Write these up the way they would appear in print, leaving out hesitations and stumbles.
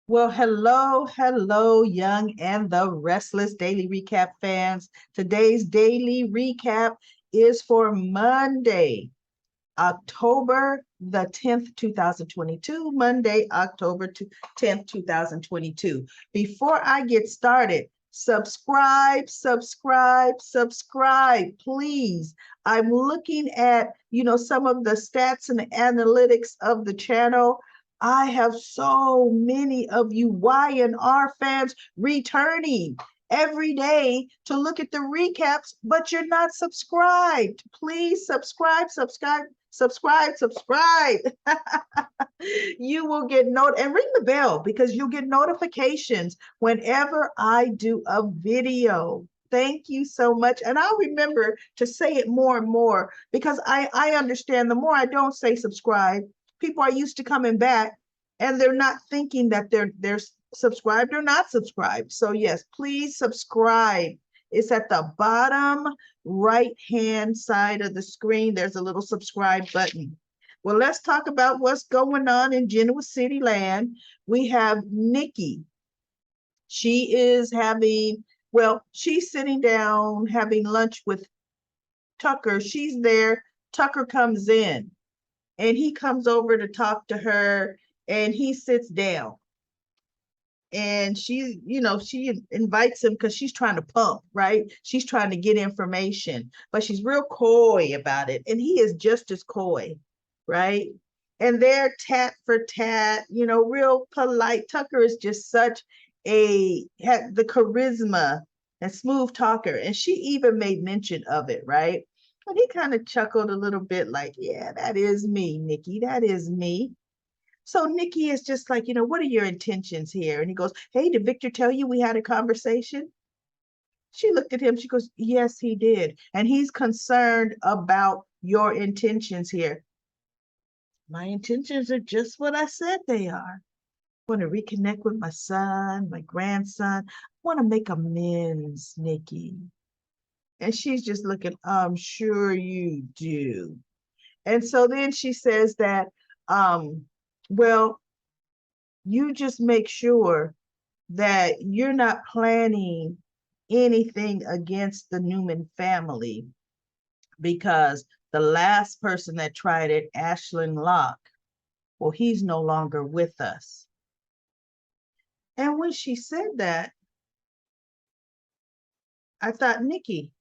Well, hello, Young and the Restless Daily Recap fans. Today's daily recap is for Monday, October the 10th, 2022. Monday, October 10th, 2022. Before I get started, subscribe, please. I'm looking at, some of the stats and analytics of the channel. I have so many of you Y and R fans returning every day to look at the recaps, but you're not subscribed. Please subscribe. You will get and ring the bell because you'll get notifications whenever I do a video. Thank you so much. And I'll remember to say it more and more because I understand the more I don't say subscribe, people are used to coming back and they're not thinking that they're subscribed or not subscribed. So yes, please subscribe. It's at the bottom right hand side of the screen. There's a little subscribe button. Well, let's talk about what's going on in Genoa City land. We have Nikki. She is she's sitting down having lunch with Tucker. She's there. Tucker comes in and he comes over to talk to her and he sits down. And she invites him because she's trying to pump, right? She's trying to get information, but she's real coy about it. And he is just as coy, right? And they're tat for tat, real polite. Tucker is just had the charisma and smooth talker. And she even made mention of it, right? And he kind of chuckled a little bit like, yeah, that is me, Nikki. That is me. So Nikki is just like, what are your intentions here? And he goes, hey, did Victor tell you we had a conversation? She looked at him. She goes, yes, he did. And he's concerned about your intentions here. My intentions are just what I said they are. I want to reconnect with my son, my grandson. I want to make amends, Nikki. And she's just looking, I'm sure you do. And so then she says that, well, you just make sure that you're not planning anything against the Newman family because the last person that tried it, Ashlyn Locke, well, he's no longer with us. And when she said that, I thought, Nikki.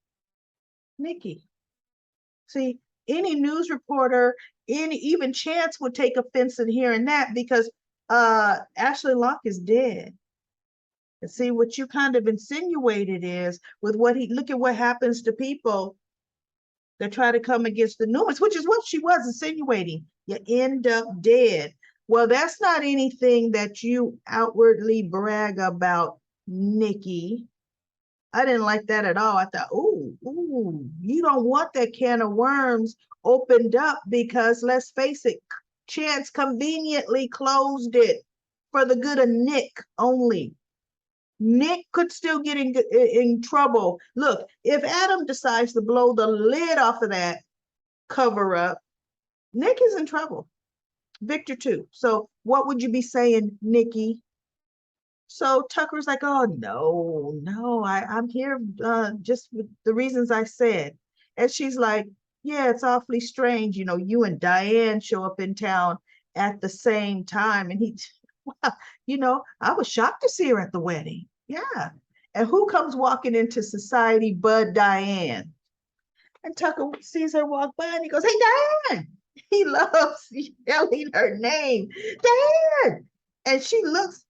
See, any news reporter, even Chance would take offense in hearing that because Ashley Locke is dead. And see, what you kind of insinuated is with look at what happens to people that try to come against the Newmans, which is what she was insinuating. You end up dead. Well, that's not anything that you outwardly brag about, Nikki. I didn't like that at all. I thought, ooh, you don't want that can of worms opened up because let's face it, Chance conveniently closed it for the good of Nick only. Nick could still get in trouble. Look, if Adam decides to blow the lid off of that cover up, Nick is in trouble. Victor too. So what would you be saying, Nikki? So Tucker's like, oh, no, I'm here just with the reasons I said. And she's like, yeah, it's awfully strange. You and Diane show up in town at the same time. And well, I was shocked to see her at the wedding. Yeah. And who comes walking into society but Diane? And Tucker sees her walk by and he goes, hey, Diane. He loves yelling her name, Diane. And she looks,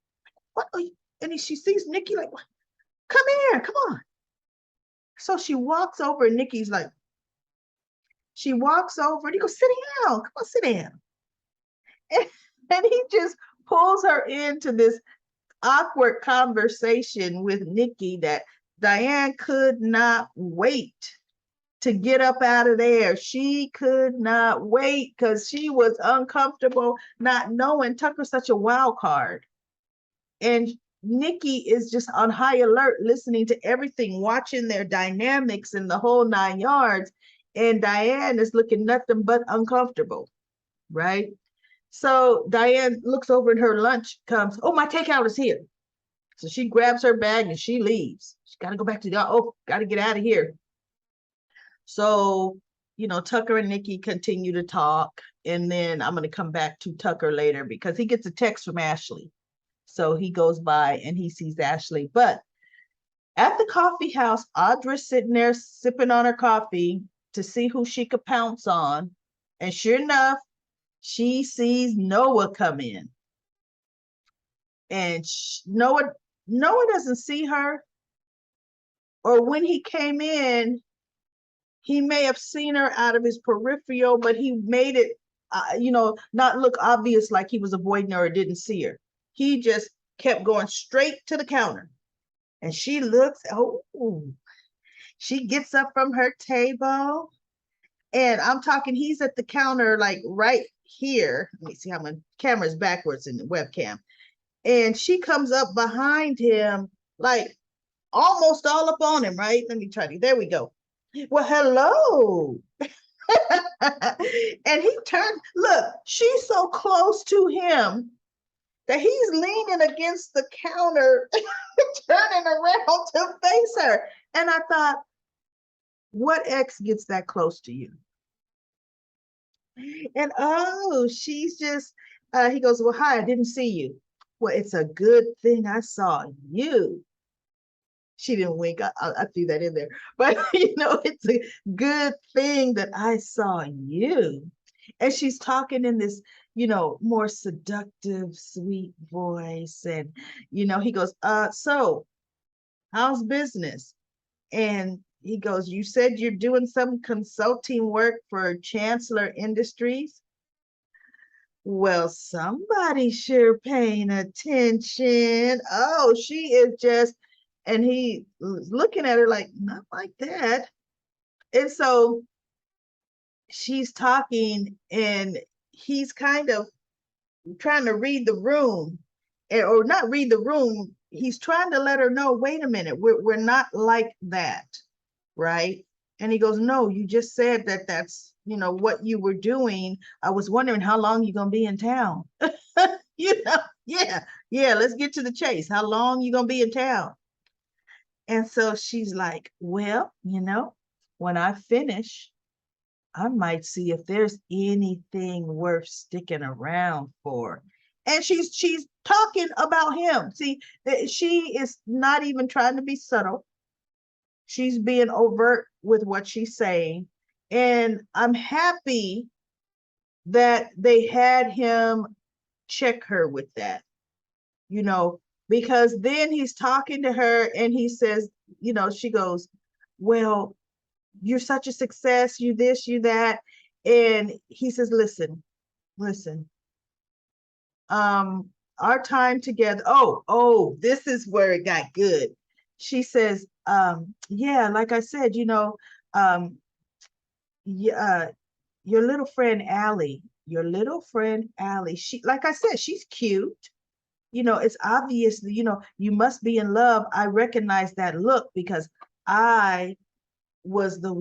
what are you? And she sees Nikki like, come here, come on. So she walks over and Nikki's like, she walks over and he goes, sit down, come on, sit down. And he just pulls her into this awkward conversation with Nikki that Diane could not wait to get up out of there. She could not wait because she was uncomfortable not knowing Tucker's such a wild card. And Nikki is just on high alert, listening to everything, watching their dynamics in the whole 9 yards. And Diane is looking nothing but uncomfortable, right? So Diane looks over and her lunch comes. Oh, my takeout is here. So she grabs her bag and she leaves. She got to go back to the, oh, got to get out of here. So, Tucker and Nikki continue to talk. And then I'm going to come back to Tucker later because he gets a text from Ashley. So he goes by and he sees Ashley. But at the coffee house, Audra's sitting there sipping on her coffee to see who she could pounce on. And sure enough, she sees Noah come in. And Noah doesn't see her. Or when he came in, he may have seen her out of his peripheral, but he made it, not look obvious like he was avoiding her or didn't see her. He just kept going straight to the counter. And she looks, she gets up from her table. And I'm talking, he's at the counter, like right here. Let me see how my camera's backwards in the webcam. And she comes up behind him, like almost all up on him, right? Let me try to, there we go. Well, hello. And he turned, look, she's so close to him that he's leaning against the counter, turning around to face her. And I thought, what ex gets that close to you? And she's just, he goes, well, hi, I didn't see you. Well, it's a good thing I saw you. She didn't wink. I threw that in there. But, it's a good thing that I saw you. And she's talking in this, more seductive, sweet voice. And, he goes, so how's business? And he goes, you said you're doing some consulting work for Chancellor Industries? Well, somebody sure paying attention. Oh, she is just, and he was looking at her like, not like that. And so she's talking and he's kind of trying to read the room, or not read the room. He's trying to let her know, wait a minute, we're not like that, right? And he goes, no, you just said that's, what you were doing. I was wondering how long you're going to be in town. Yeah, let's get to the chase. How long you going to be in town? And so she's like, well, when I finish, I might see if there's anything worth sticking around for. And she's talking about him. See, she is not even trying to be subtle. She's being overt with what she's saying. And I'm happy that they had him check her with that, because then he's talking to her and he says, she goes, well, you're such a success, you this, you that. And he says, listen, our time together. This is where it got good. She says, yeah, like I said, your little friend Allie, she, like I said, she's cute. It's obvious, you must be in love. I recognize that look because I was the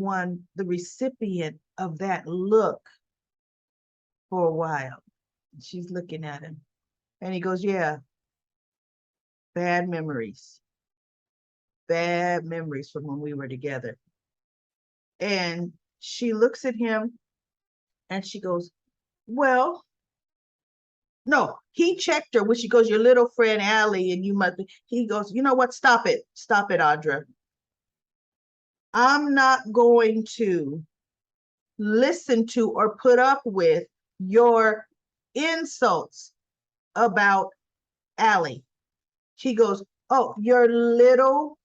recipient of that look for a while. She's looking at him and he goes, yeah, bad memories from when we were together. And she looks at him and she goes, well, no, he checked her when she goes, your little friend Allie, and you must be. He goes, you know what? Stop it, Audra. I'm not going to listen to or put up with your insults about Allie. She goes, oh, your little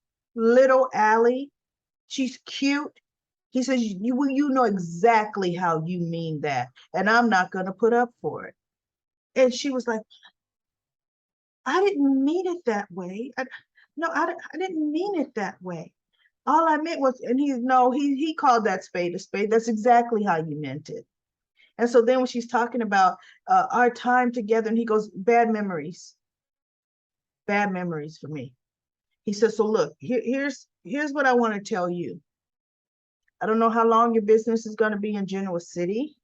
Allie, she's cute. He says, you know exactly how you mean that, and I'm not going to put up for it. And she was like, I didn't mean it that way. I didn't mean it that way. All I meant was, and he called that spade a spade. That's exactly how you meant it. And so then when she's talking about our time together, and he goes, bad memories for me. He says, so look, here's what I want to tell you. I don't know how long your business is going to be in Genoa City,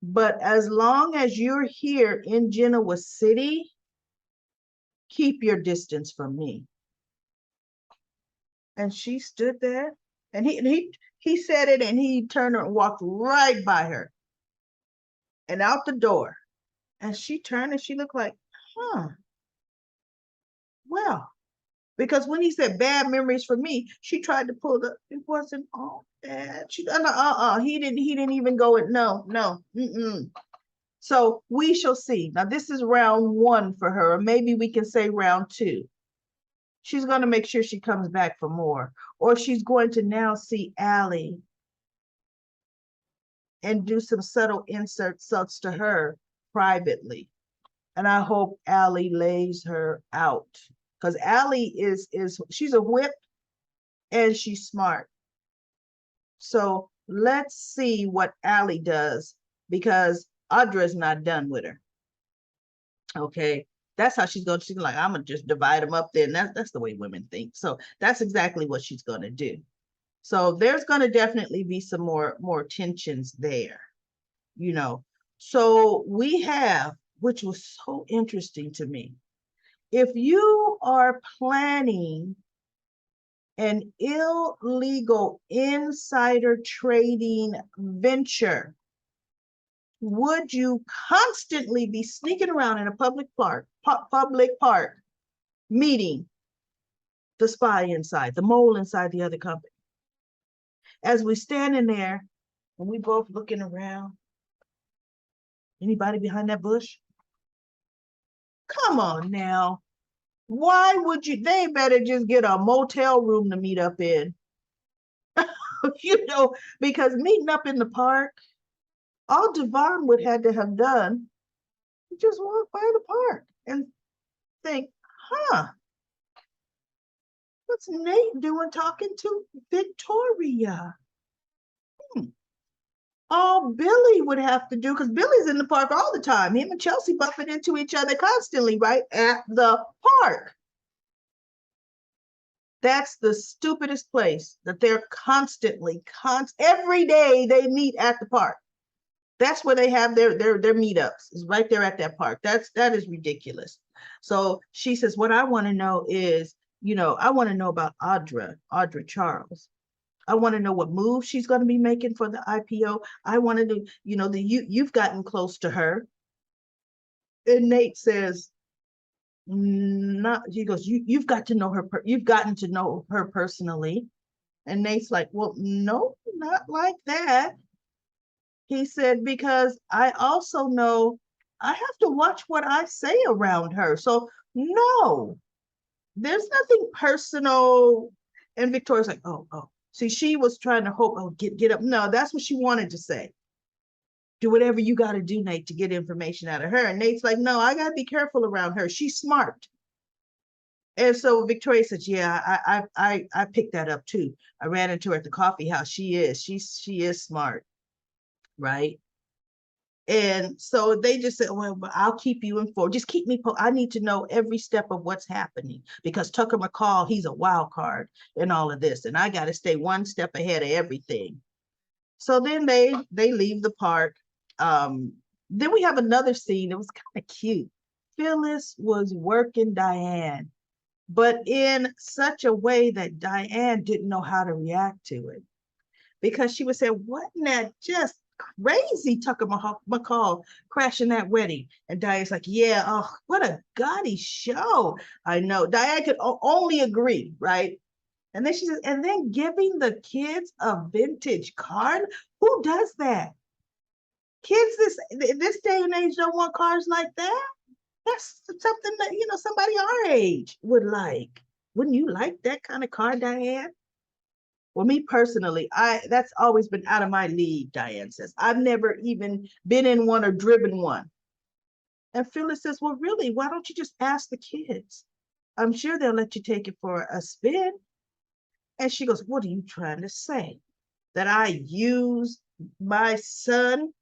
But as long as you're here in Genoa City, keep your distance from me. And she stood there, and he said it, and he turned her and walked right by her and out the door. And she turned and she looked like, huh, well, because when he said bad memories for me, she tried to pull the, it wasn't all bad. She he didn't even go it. No, no. Mm-mm. So we shall see. Now this is round one for her, or maybe we can say round two. She's going to make sure she comes back for more, or she's going to now see Allie and do some subtle inserts to her privately. And I hope Allie lays her out, because Allie is she's a whip and she's smart. So let's see what Allie does, because Audra's not done with her. Okay. That's how she's going to, she's like, I'm going to just divide them up there. And that's the way women think. So that's exactly what she's going to do. So there's going to definitely be some more tensions there, you know. So we have, which was so interesting to me, if you are planning an illegal insider trading venture, would you constantly be sneaking around in a public park meeting the spy inside, the mole inside the other company? As we standing there and we both looking around, anybody behind that bush? Come on now. Why would you? They better just get a motel room to meet up in. Because meeting up in the park, all Devon would had to have done, just walk by the park and think, huh, what's Nate doing talking to Victoria? All Billy would have to do, because Billy's in the park all the time. Him and Chelsea bumping into each other constantly, right? At the park. That's the stupidest place that they're constantly, every day they meet at the park. That's where they have their meetups, is right there at that park. That is ridiculous. So she says, what I want to know is, I want to know about Audra Charles. I want to know what move she's going to be making for the IPO. I want to know, you've gotten close to her. And Nate says, not, he goes, you've got to know her, you've gotten to know her personally. And Nate's like, well, no, not like that. He said, because I also know I have to watch what I say around her. So no, there's nothing personal. And Victoria's like, oh. See, she was trying to hope, get up. No, that's what she wanted to say. Do whatever you got to do, Nate, to get information out of her. And Nate's like, no, I got to be careful around her. She's smart. And so Victoria says, yeah, I picked that up too. I ran into her at the coffee house. She is smart, right? And so they just said, well, I'll keep you informed. Just keep me, I need to know every step of what's happening, because Tucker McCall, he's a wild card in all of this. And I got to stay one step ahead of everything. So then they leave the park. Then we have another scene. It was kind of cute. Phyllis was working Diane, but in such a way that Diane didn't know how to react to it, because she would say, wasn't that just crazy, Tucker McCall crashing that wedding? And Diane's like, yeah, oh, what a gaudy show. I know. Diane could only agree, right? And then she says, and then giving the kids a vintage car? Who does that? Kids this day and age don't want cars like that. That's something that, somebody our age would like. Wouldn't you like that kind of car, Diane? Well, me personally, that's always been out of my league, Diane says. I've never even been in one or driven one. And Phyllis says, well, really, why don't you just ask the kids? I'm sure they'll let you take it for a spin. And she goes, what are you trying to say? That I use my son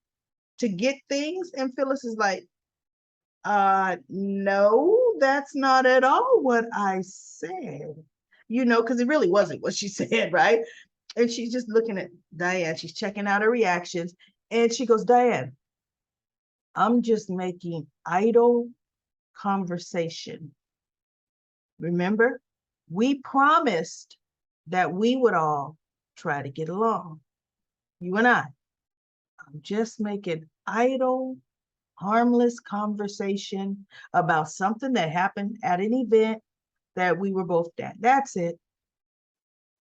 to get things? And Phyllis is like, no, that's not at all what I said. Because it really wasn't what she said, right? And she's just looking at Diane. She's checking out her reactions. And she goes, Diane, I'm just making idle conversation. Remember, we promised that we would all try to get along. You and I. I'm just making idle, harmless conversation about something that happened at an event that we were both at. That's it.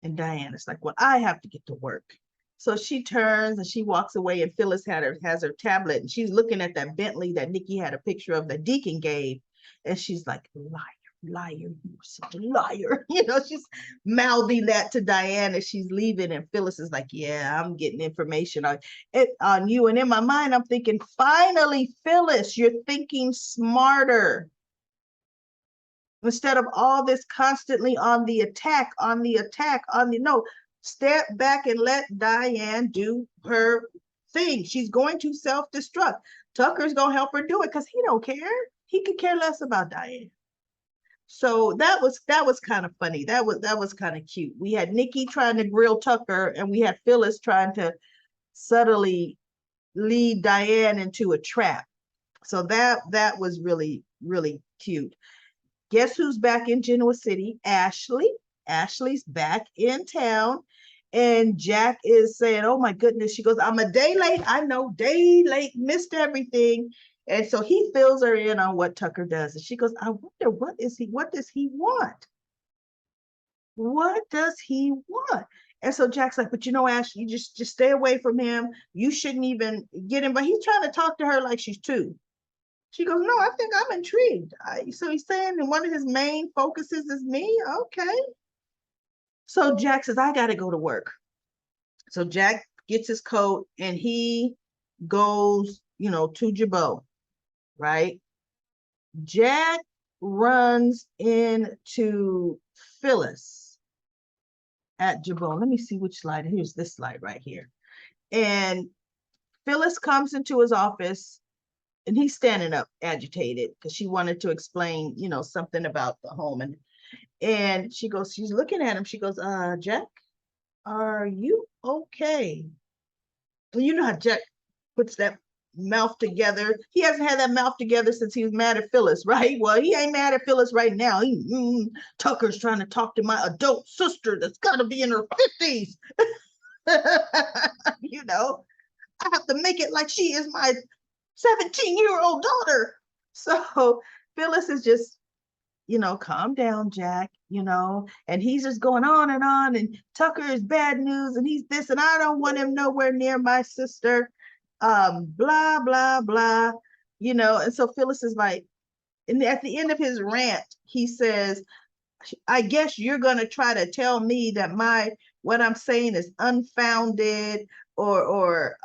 And Diane is like, well, I have to get to work. So she turns and she walks away, and Phyllis has her tablet, and she's looking at that Bentley that Nikki had a picture of that Deacon gave. And she's like, liar, liar, you're such a liar. She's mouthing that to Diane as she's leaving. And Phyllis is like, yeah, I'm getting information on you. And in my mind, I'm thinking, finally, Phyllis, you're thinking smarter. Instead of all this constantly on the attack, no, step back and let Diane do her thing. She's going to self-destruct. Tucker's gonna help her do it because he don't care. He could care less about Diane. So that was kind of funny. That was kind of cute. We had Nikki trying to grill Tucker, and we had Phyllis trying to subtly lead Diane into a trap. So that was really, really cute. Guess who's back in Genoa City? Ashley. Ashley's back in town. And Jack is saying, oh my goodness. She goes, I'm a day late. I know, day late, missed everything. And so he fills her in on what Tucker does. And she goes, I wonder, what does he want? What does he want? And so Jack's like, but Ashley, you just stay away from him. You shouldn't even get him. But he's trying to talk to her like she's two. She goes, no, I think I'm intrigued. So he's saying that one of his main focuses is me? Okay. So Jack says, I got to go to work. So Jack gets his coat and he goes, to Jabot, right? Jack runs into Phyllis at Jabot. Let me see which slide. Here's this slide right here. And Phyllis comes into his office. And he's standing up agitated because she wanted to explain, something about the home. And she's looking at him. She goes, Jack, are you okay? Well, you know how Jack puts that mouth together. He hasn't had that mouth together since he was mad at Phyllis, right? Well, he ain't mad at Phyllis right now. Tucker's trying to talk to my adult sister that's got to be in her 50s. I have to make it like she is my 17-year-old daughter. So Phyllis is just, calm down, Jack, and he's just going on, and Tucker is bad news, and he's this, and I don't want him nowhere near my sister, blah, blah, blah, and so Phyllis is like, and at the end of his rant, he says, I guess you're going to try to tell me that what I'm saying is unfounded or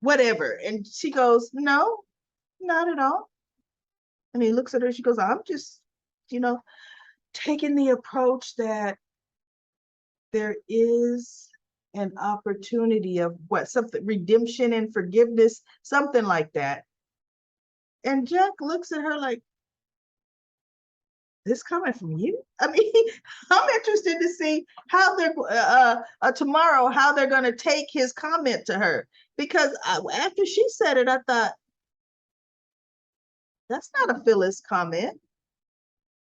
whatever. And she goes, no, not at all. And he looks at her, she goes, I'm just, taking the approach that there is an opportunity of something, redemption and forgiveness, something like that. And Jack looks at her like, this coming from you? I mean, I'm interested to see how they're tomorrow, how they're going to take his comment to her. Because after she said it, I thought, that's not a Phyllis comment.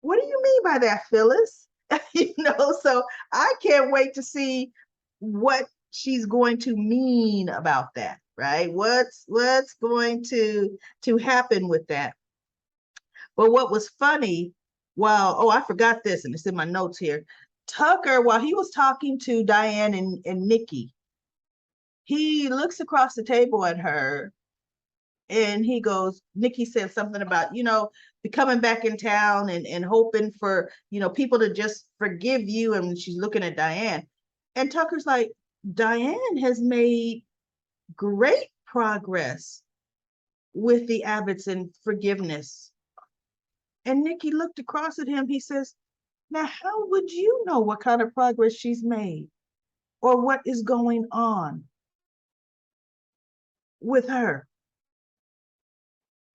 What do you mean by that, Phyllis? So I can't wait to see what she's going to mean about that, right? What's going to happen with that? But what was funny, I forgot this, and it's in my notes here. Tucker, while he was talking to Diane and Nikki, he looks across the table at her and he goes, Nikki said something about, coming back in town and hoping for, people to just forgive you. And she's looking at Diane. And Tucker's like, Diane has made great progress with the Abbotts and forgiveness. And Nikki looked across at him. He says, now, how would you know what kind of progress she's made or what is going on with her?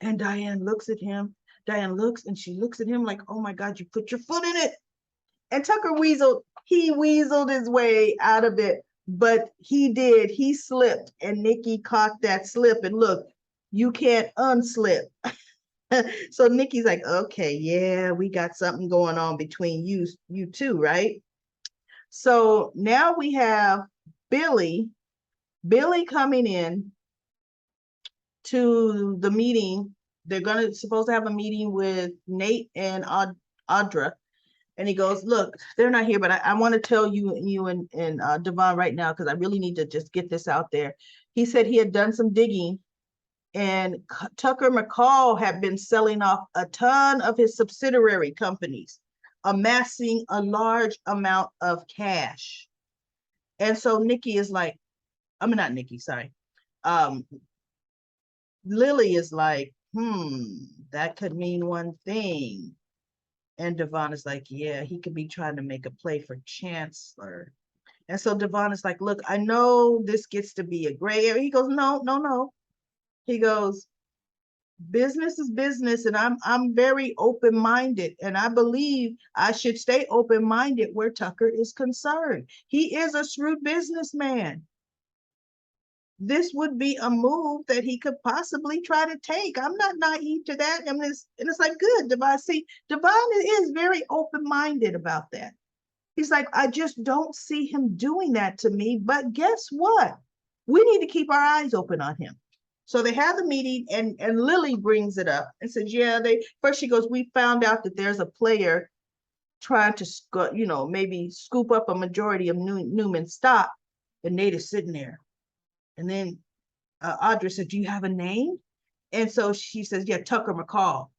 And Diane looks at him. Diane looks and she looks at him like, oh my God, you put your foot in it. And Tucker weaseled his way out of it, but he slipped, and Nikki caught that slip. And look, You can't unslip. So Nikki's like, okay, yeah, we got something going on between you two, right? So now we have Billy, Billy coming in to the meeting. They're supposed to have a meeting with Nate and Audra. And he goes, look, they're not here, but I want to tell you and Devon right now, because I really need to just get this out there. He said he had done some digging, and Tucker McCall had been selling off a ton of his subsidiary companies, amassing a large amount of cash. And so Nikki is like, I mean, not Nikki, sorry. Lily is like, that could mean one thing. And Devon is like, yeah, he could be trying to make a play for chancellor. And so Devon is like, look, I know this gets to be a gray area. He goes, no, no, no. He goes, business is business, and I'm very open-minded, and I believe I should stay open-minded where Tucker is concerned. He is a shrewd businessman. This would be a move that he could possibly try to take. I'm not naive to that. I mean, it's like, good, Devon. See, Devon is very open-minded about that. He's like, I just don't see him doing that to me. But guess what? We need to keep our eyes open on him. So they have the meeting, and Lily brings it up and says, yeah, first she goes, we found out that there's a player trying to, maybe scoop up a majority of Newman's stock. And Nate is sitting there. And then Audra said, do you have a name? And so she says, yeah, Tucker McCall.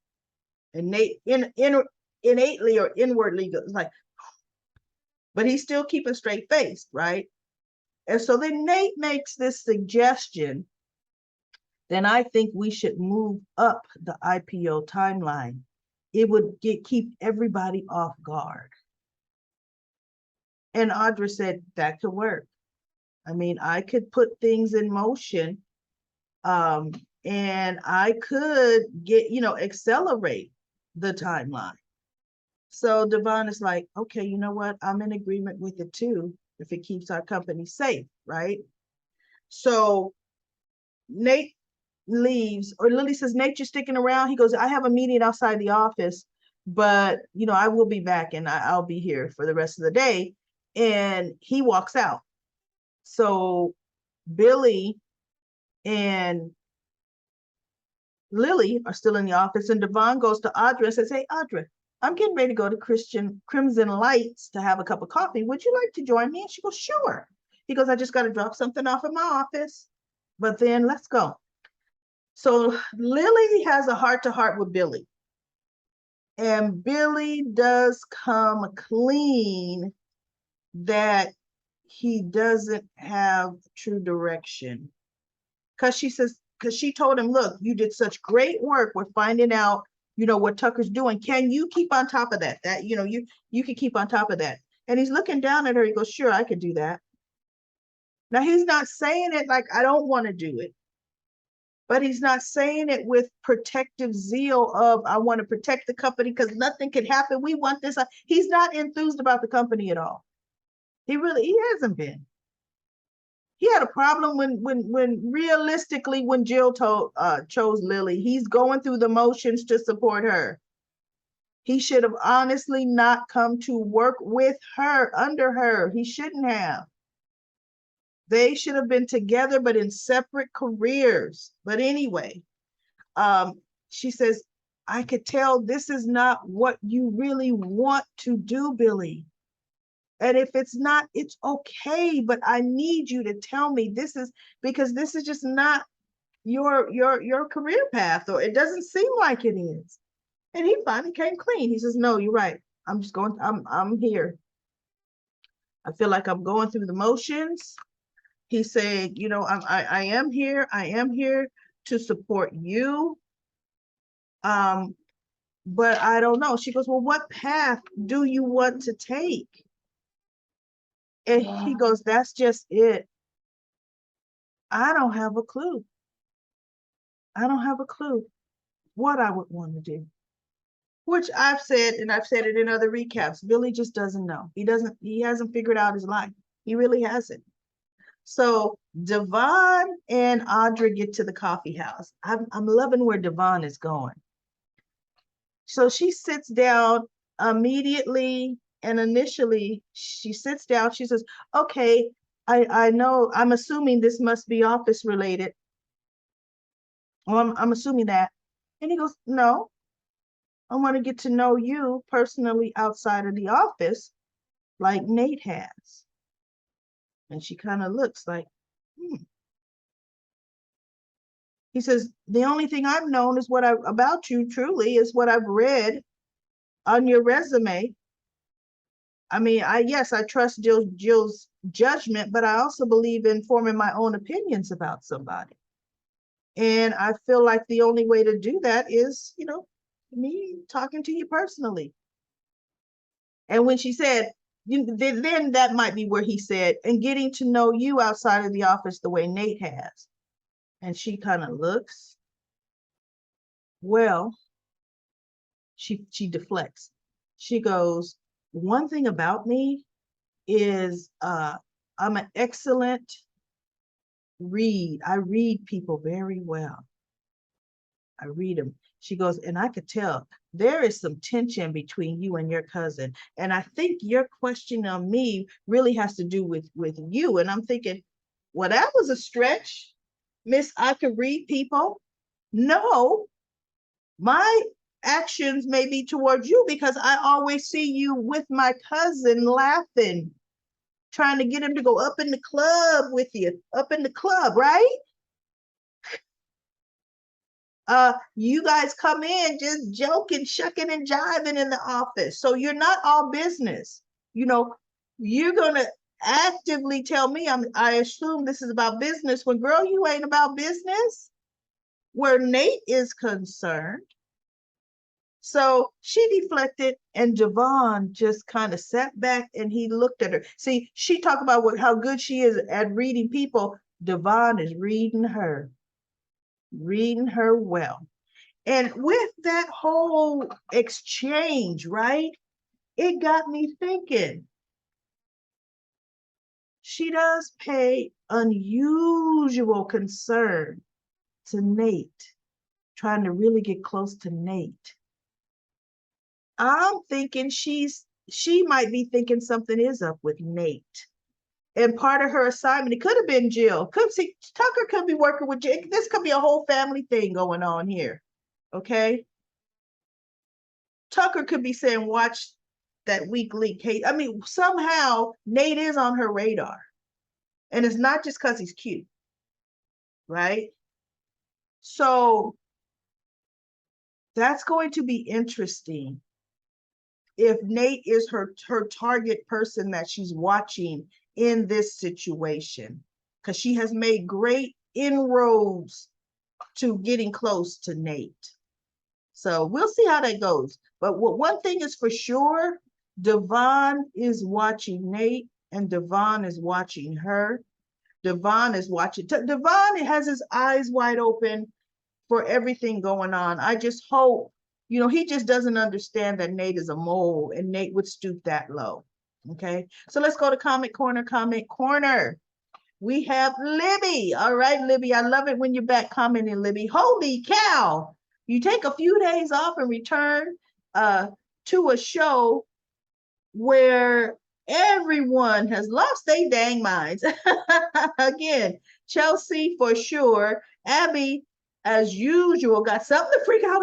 And Nate innately or inwardly goes like, but he's still keeping straight face, right? And so then Nate makes this suggestion. Then I think we should move up the IPO timeline. It would keep everybody off guard. And Audra said that could work. I mean, I could put things in motion, and I could accelerate the timeline. So Devon is like, okay, you know what? I'm in agreement with it too, if it keeps our company safe, right? So Nate leaves, or Lily says, Nate, you're sticking around? He goes, I have a meeting outside the office, but I will be back, and I'll be here for the rest of the day. And he walks out. So Billy and Lily are still in the office, and Devon goes to Audra and says, hey, Audra, I'm getting ready to go to Crimson Lights to have a cup of coffee. Would you like to join me? And she goes, sure. He goes, I just got to drop something off in my office, but then let's go. So Lily has a heart-to-heart with Billy. And Billy does come clean that he doesn't have true direction. Because she told him, look, you did such great work with finding out, what Tucker's doing. Can you keep on top of that? You can keep on top of that. And he's looking down at her. He goes, sure, I could do that. Now, he's not saying it like, I don't want to do it. But he's not saying it with protective zeal of, I want to protect the company because nothing can happen. We want this. He's not enthused about the company at all. He hasn't been. He had a problem when realistically, when Jill chose Lily, he's going through the motions to support her. He should have honestly not come to work with her, under her. He shouldn't have. They should have been together, but in separate careers. But anyway, she says, I could tell this is not what you really want to do, Billy. And if it's not, it's okay, but I need you to tell me because this is just not your career path, or it doesn't seem like it is. And he finally came clean. He says, no, you're right. I'm here. I feel like I'm going through the motions. He said, I am here. I am here to support you. But I don't know. She goes, well, what path do you want to take? And he goes, that's just it. I don't have a clue. I don't have a clue what I would want to do. Which I've said, and I've said it in other recaps, Billy just doesn't know. He hasn't figured out his life. He really hasn't. So Devon and Audra get to the coffee house. I'm loving where Devon is going. So she sits down immediately, and initially she sits down. She says, okay, I know, I'm assuming this must be office related. Well, I'm assuming that. And he goes, no, I want to get to know you personally outside of the office, like Nate has. And she kind of looks like, hmm. He says, the only thing I've known is about you truly is what I've read on your resume. I mean, yes, I trust Jill's judgment, but I also believe in forming my own opinions about somebody. And I feel like the only way to do that is, me talking to you personally. And when she said, then that might be where he said, and getting to know you outside of the office the way Nate has. And she kind of looks, well, she deflects. She goes, one thing about me is I'm an excellent read. I read people very well. I read them. She goes, and I could tell there is some tension between you and your cousin. And I think your question on me really has to do with you. And I'm thinking, well, that was a stretch. Miss, I could read people. No, my actions may be towards you because I always see you with my cousin laughing, trying to get him to go up in the club with you, up in the club, right? You guys come in just joking, shucking and jiving in the office. So you're not all business. You're gonna actively tell me I assume this is about business when, girl, you ain't about business where Nate is concerned. So she deflected, and Devon just kind of sat back and he looked at her. See, she talked about how good she is at reading people. Devon is reading her well. And with that whole exchange, right, it got me thinking. She does pay unusual concern to Nate, trying to really get close to Nate. I'm thinking she might be thinking something is up with Nate. And part of her assignment, it could have been Jill. Tucker could be working with Jill. This could be a whole family thing going on here. Okay. Tucker could be saying, watch that weak link. Hey, I mean, somehow Nate is on her radar. And it's not just because he's cute. Right? So that's going to be interesting if Nate is her target person that she's watching in this situation, because she has made great inroads to getting close to Nate. So we'll see how that goes. But one thing is for sure, Devon is watching Nate and Devon is watching her. Devon is watching. Devon has his eyes wide open for everything going on. I just hope, he just doesn't understand that Nate is a mole and Nate would stoop that low. Okay. So let's go to comment corner. We have Libby. All right, Libby. I love it when you're back commenting, Libby. Holy cow. You take a few days off and return to a show where everyone has lost their dang minds. Again, Chelsea for sure. Abby, as usual, got something to freak out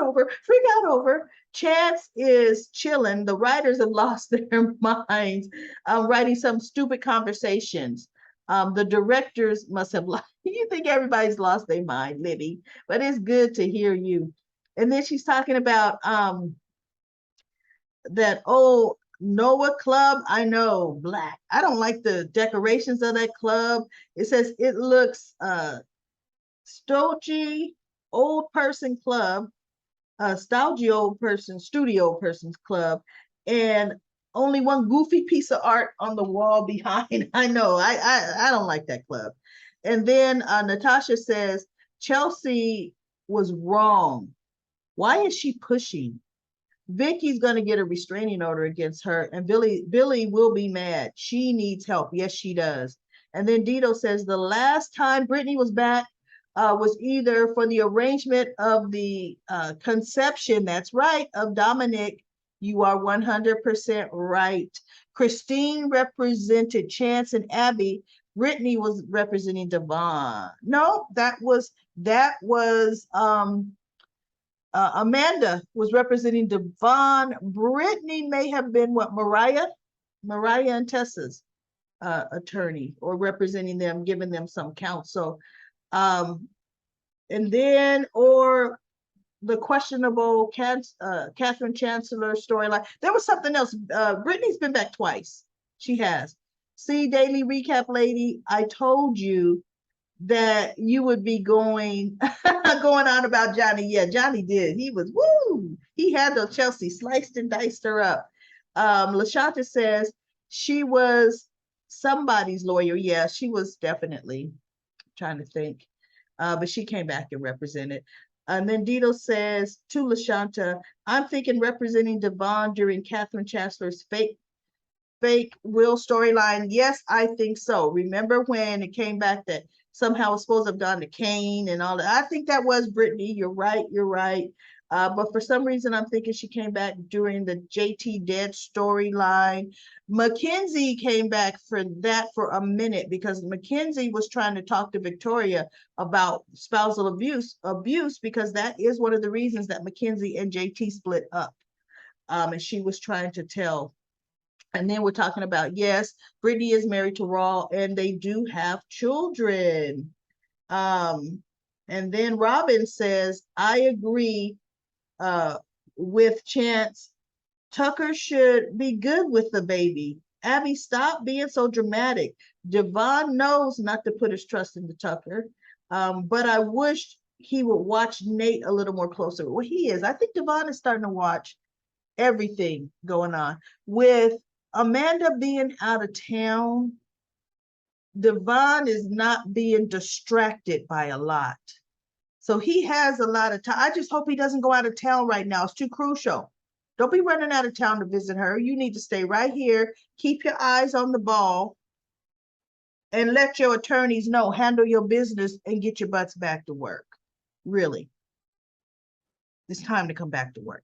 over. Chance is chilling. The writers have lost their minds, writing some stupid conversations. The directors must have lost. You think everybody's lost their mind, Libby, but it's good to hear you. And then she's talking about that old Noah club. I know, black. I don't like the decorations of that club. It says it looks stodgy old person club, stodgy old person, studio person's club, and only one goofy piece of art on the wall behind. I know, I don't like that club. And then Natasha says, Chelsea was wrong. Why is she pushing? Vicky's going to get a restraining order against her, and Billy will be mad. She needs help. Yes, she does. And then Dito says the last time Brittany was back was either for the arrangement of the conception, that's right, of Dominic. You are 100% right. Christine represented Chance and Abby. Brittany was representing Devon. No, that was Amanda was representing Devon. Brittany may have been what, Mariah and Tessa's attorney, or representing them, giving them some counsel. And then, or the questionable Catherine Chancellor storyline. There was something else. Brittany's been back twice. She has. See, daily recap lady, I told you that you would be going going on about Johnny. Yeah, Johnny did. He was woo. He handled Chelsea, sliced and diced her up. LaShanta says she was somebody's lawyer. Yeah, she was definitely trying to think. But she came back and represented. And then Dito says to LaShanta, I'm thinking representing Devon during Catherine Chancellor's fake will storyline. Yes, I think so. Remember when it came back that somehow it's supposed to have gone to Kane and all that? I think that was Brittany. You're right. But for some reason, I'm thinking she came back during the JT Dead storyline. Mackenzie came back for that for a minute because Mackenzie was trying to talk to Victoria about spousal abuse, because that is one of the reasons that Mackenzie and JT split up. And she was trying to tell. And then we're talking about, yes, Brittany is married to Raw and they do have children. And then Robin says, I agree with Chance. Tucker should be good with the baby. Abby, stop being so dramatic. Devon knows not to put his trust into Tucker. But I wish he would watch Nate a little more closer. Well, he is. I think Devon is starting to watch everything going on. With Amanda being out of town, Devon is not being distracted by a lot. So he has a lot of time. I just hope he doesn't go out of town right now. It's too crucial. Don't be running out of town to visit her. You need to stay right here. Keep your eyes on the ball and let your attorneys know, handle your business and get your butts back to work. Really. It's time to come back to work.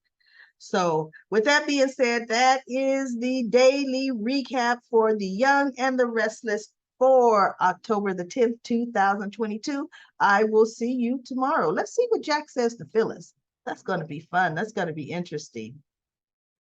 So with that being said, that is the daily recap for The Young and the Restless for October the 10th, 2022. I will see you tomorrow. Let's see what Jack says to Phyllis. That's going to be fun. That's going to be interesting.